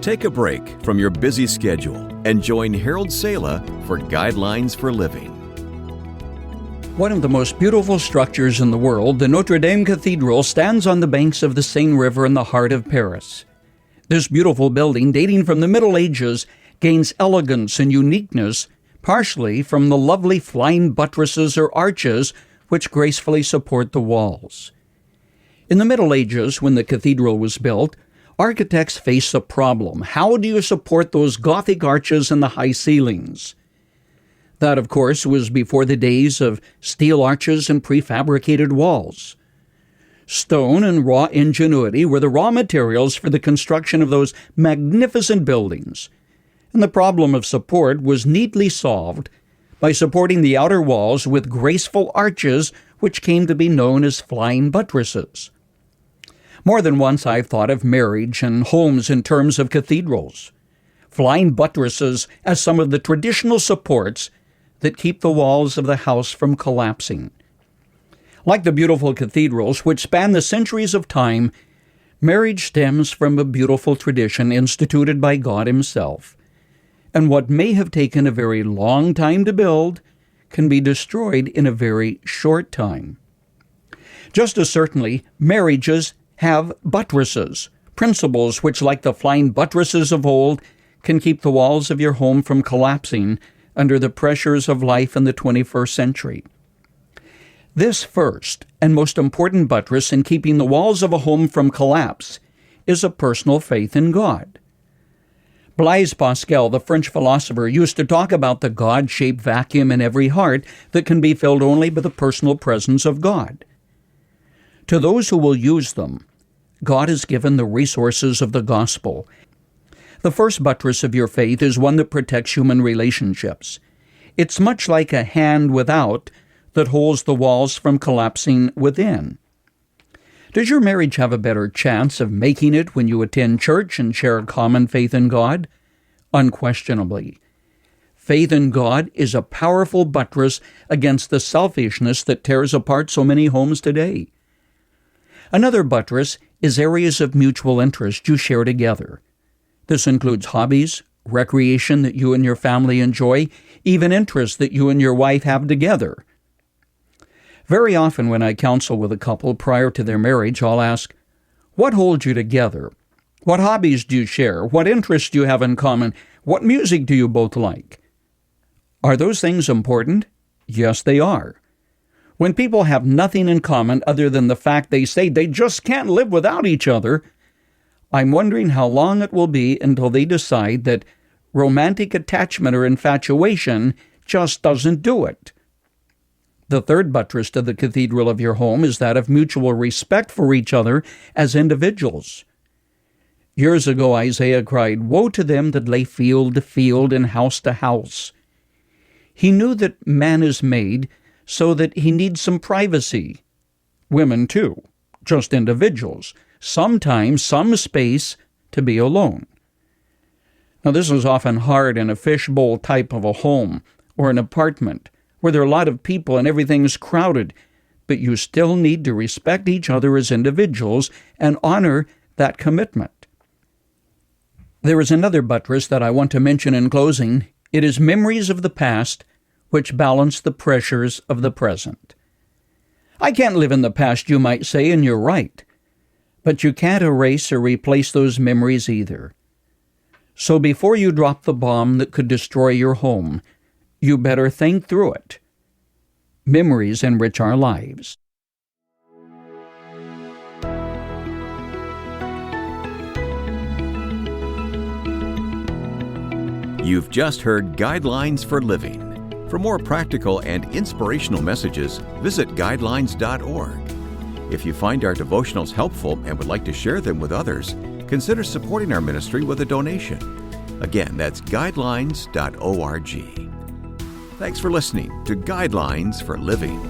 Take a break from your busy schedule and join Harold Sala for Guidelines for Living. One of the most beautiful structures in the world, the Notre Dame Cathedral, stands on the banks of the Seine River in the heart of Paris. This beautiful building, dating from the Middle Ages, gains elegance and uniqueness partially from the lovely flying buttresses or arches which gracefully support the walls. In the Middle Ages, when the cathedral was built, architects faced a problem. How do you support those Gothic arches and the high ceilings? That, of course, was before the days of steel arches and prefabricated walls. Stone and raw ingenuity were the raw materials for the construction of those magnificent buildings, and the problem of support was neatly solved by supporting the outer walls with graceful arches which came to be known as flying buttresses. More than once I've thought of marriage and homes in terms of cathedrals, flying buttresses as some of the traditional supports that keep the walls of the house from collapsing. Like the beautiful cathedrals which span the centuries of time, marriage stems from a beautiful tradition instituted by God Himself, and what may have taken a very long time to build can be destroyed in a very short time. Just as certainly, marriages have buttresses, principles which, like the flying buttresses of old, can keep the walls of your home from collapsing under the pressures of life in the 21st century. This first and most important buttress in keeping the walls of a home from collapse is a personal faith in God. Blaise Pascal, the French philosopher, used to talk about the God-shaped vacuum in every heart that can be filled only by the personal presence of God. To those who will use them, God has given the resources of the gospel. The first buttress of your faith is one that protects human relationships. It's much like a hand without that holds the walls from collapsing within. Does your marriage have a better chance of making it when you attend church and share a common faith in God? Unquestionably. Faith in God is a powerful buttress against the selfishness that tears apart so many homes today. Another buttress is areas of mutual interest you share together. This includes hobbies, recreation that you and your family enjoy, even interests that you and your wife have together. Very often when I counsel with a couple prior to their marriage, I'll ask, what holds you together? What hobbies do you share? What interests do you have in common? What music do you both like? Are those things important? Yes, they are. When people have nothing in common other than the fact they say they just can't live without each other, I'm wondering how long it will be until they decide that romantic attachment or infatuation just doesn't do it. The third buttress to the cathedral of your home is that of mutual respect for each other as individuals. Years ago, Isaiah cried, "Woe to them that lay field to field and house to house." He knew that man is made so that he needs some privacy. Women, too, just individuals. Sometimes some space to be alone. Now, this is often hard in a fishbowl type of a home or an apartment where there are a lot of people and everything's crowded, but you still need to respect each other as individuals and honor that commitment. There is another buttress that I want to mention in closing. It is memories of the past which balance the pressures of the present. I can't live in the past, you might say, and you're right. But you can't erase or replace those memories either. So before you drop the bomb that could destroy your home, you better think through it. Memories enrich our lives. You've just heard Guidelines for Living. For more practical and inspirational messages, visit guidelines.org. If you find our devotionals helpful and would like to share them with others, consider supporting our ministry with a donation. Again, that's guidelines.org. Thanks for listening to Guidelines for Living.